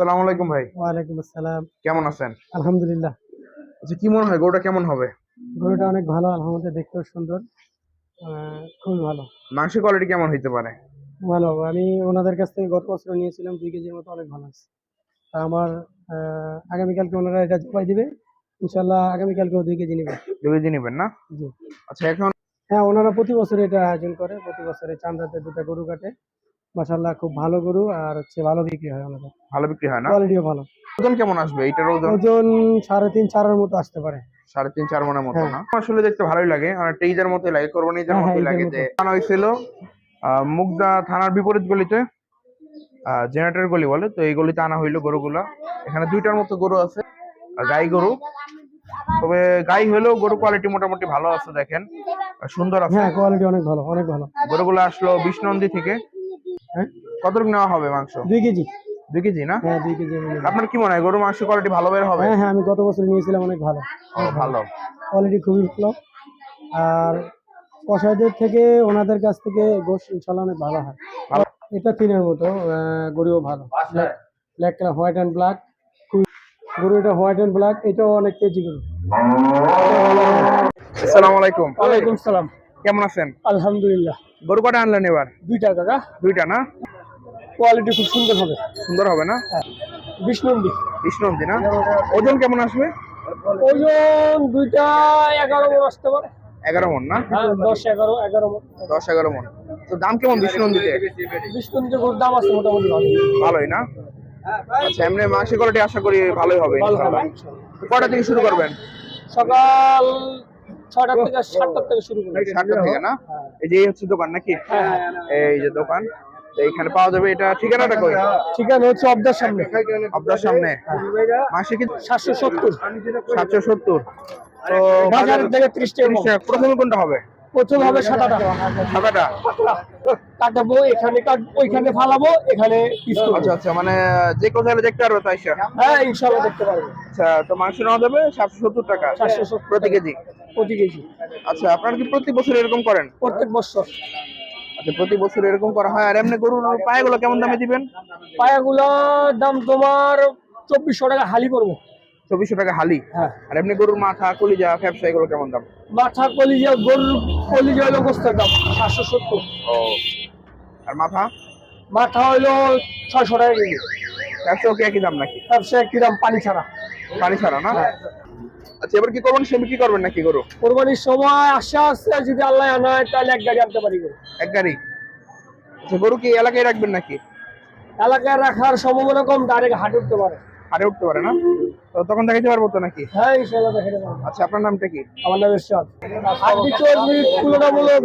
আসসালামু আলাইকুম ভাই। ওয়ালাইকুম আসসালাম। কেমন আছেন? আলহামদুলিল্লাহ। আচ্ছা, কি মনে হয় গরুটা কেমন হবে? গরুটা অনেক ভালো, আলহামদুলিল্লাহ, দেখতেও সুন্দর। খুবই ভালো। মাংসের কোয়ালিটি কেমন হইতে পারে? ভালো। আমি ওনাদের কাছ থেকে গত বছর নিয়েছিলাম 2 কেজির মতো, অনেক ভালো আছে। তা আমার আগামীকালকে ওনারা এটা জবাই দিবে। ইনশাআল্লাহ আগামীকালকেও 2 কেজি নিবে। 2 কেজি নিবেন না? জি। আচ্ছা, এখন হ্যাঁ, ওনারা প্রতি বছর এটা আয়োজন করে। প্রতি বছরে চাঁদাতে 2টা গরু কাটে। মাশাআল্লাহ খুব ভালো গরু, আর হচ্ছে ভালো বিক্রি হয় ওনাদের। ভালো বিক্রি হয় না? কোয়ালিটিও ভালো। ওজন কেমন আসবে এইটার ওজন? ওজন 3.5-4 এর মতো আসতে পারে। 3.5-4 মনের মতো হ্যাঁ। না? আসলে দেখতে ভালোই লাগে, অনেকটা ঈদের মতোই লাগে, কোরবানি ঈদের হ্যাঁ, হ্যাঁ, মতোই ঈদের লাগে। মতো। যে আনা হয়েছিল মুগদা থানার বিপরীত গলিতে, জেনারেটর গলি বলে, তো এই গলিতে আনা হইলো গরুগুলা। এখানে 2টার মতো গরু আছে, গাই গরু। তবে গাই হলেও গরু কোয়ালিটি মোটামুটি ভালো আছে, দেখেন সুন্দর আছে। হ্যাঁ, কোয়ালিটি অনেক ভালো, অনেক ভালো। গরুগুলো আসলো বিষ্ণন্দী থেকে। হ্যাঁ, কতটুকু নেওয়া হবে মাংস? 2 কেজি। 2 কেজি না? হ্যাঁ, 2 কেজি আমি নেব। আপনার কি মনে হয় গরু মাংসের কোয়ালিটি ভালো বের হবে? হ্যাঁ, হ্যাঁ, আমি গত বছর নিয়েছিলাম, অনেক ভালো। ও, ভালো। কোয়ালিটি খুবই ভালো। আর কসাইদের থেকে ওনাদের কাছ থেকে গোশ ইনশাআল্লাহ অনেক ভালো হয়। ভালো। এটা তিনের মতো, গরুও ভালো। Black colour, white and black. গরু এটা হোয়াইট অ্যান্ড ব্ল্যাক, এটাও অনেক কেজি গরু। আসসালামু আলাইকুম। ওয়ালাইকুম সালাম। কেমন আছেন? আলহামদুলিল্লাহ। গরু কটা আনলেন এবার? 2টা কাকা। 2টা না? কোয়ালিটি খুব সুন্দর হবে। সুন্দর হবে না? হ্যাঁ, বিষ্ণুন্দি। বিষ্ণন্দী না? ওজন কেমন আসবে? ওজন 2টা 11 মণ আসতে পারে। 11 মণ না? হ্যাঁ, 10-11 মণ। 10-11 মণ। তো দাম কেমন বিষ্ণন্দীতে? বিষ্ণুন্দির গরুর দাম আছে মোটামুটি ভালো। ভালোই না? আচ্ছা, এমনি মাংসের কোয়ালিটি আশা করি ভালোই হবে ভালো হবে ইনশাআল্লাহ। ইনশাআল্লাহ। কটা থেকে শুরু করবেন? সকাল 6টা থেকে 7টা থেকে শুরু করি। 7টা থেকে না? এই যে এই হচ্ছে দোকান নাকি? হ্যাঁ। এই যে দোকান, তো এইখানে পাওয়া যাবে। এটা ঠিকানাটা কই? ঠিকানা হচ্ছে অবদার সামনে। আপনার সামনে। মাসে কি 770। 770? তো বাজারের থেকে 30 টাকা 30 টাকা। প্রথমে কোনটা হবে? প্রথম হবে সাদাটা। সাদাটা? কাটাবো, এখানে কাটবো, ওইখানে ফালাবো, এখানে পিস করবো। আচ্ছা আচ্ছা, মানে যে কোথায় দেখতে পারবে তাই স্যার? হ্যাঁ, ইনশাআল্লাহ দেখতে পারবো। আচ্ছা, তো মাংস নেওয়া যাবে 770 টাকা 770 প্রতি কেজি। প্রতি কেজি। আচ্ছা, আপনারা কি প্রতি বছর এরকম করেন? প্রত্যেক বছর। আচ্ছা, প্রতি বছর এরকম করা হয়। আর এমনি গরুর পায়াগুলো কেমন দামে দিবেন? পায়াগুলোর দাম তোমার 2400 টাকা হালি করবো। 2400 টাকা হালি? হ্যাঁ। আর এমনি গরুর মাথা, কলিজা, ফ্যাপসা এগুলো কেমন দাম? মাথা, কলিজা, গরুর কলিজা হলো গোস্তের দাম 770। ও, আর মাথা? মাথা হলো 600 টাকা কেজি। ফ্যাপসাও কি একই দাম নাকি? ব্যবসা কি দাম, পানি ছাড়া। পানি ছাড়া না? হ্যাঁ। আচ্ছা, এবার কি করবেন, সেমি কি করবেন নাকি গরু? কোরবানির সময় আশা আছে, যদি আল্লাহ আনায় তাহলে এক গাড়ি আনতে পারি গরু। এক গাড়ি? আচ্ছা, গরু কি এলাকায় রাখবেন নাকি? এলাকায় রাখার সম্ভাবনা কম, ডাইরেক্ট হাটে উঠতে পারে। হাটে উঠতে পারে না? তো তখন দেখাতে পারবো তো নাকি? হ্যাঁ, ইনশাআল্লাহ দেখাতে পারবো। আচ্ছা, আপনার নামটা কি? আমার নাম ইরশাদ। হাড্ডি চর্বি তুলনামূলক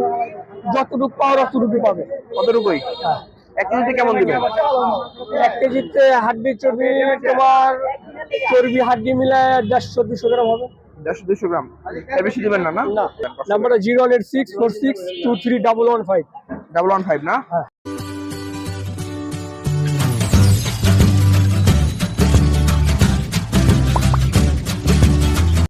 যতটুকু পাওয়ার অতটুকু পাবে। কতটুকুই? হ্যাঁ। 1 কেজিতে কেমন দিবেন? 1 কেজিতে হাড্ডি চর্বি তোমার চর্বি হাড্ডি মিলায় 150-200 গ্রাম হবে। 150-200 গ্রাম? এর বেশি দিবেন না? না, না। নাম্বারটা 08646231115। 115 না? হ্যাঁ।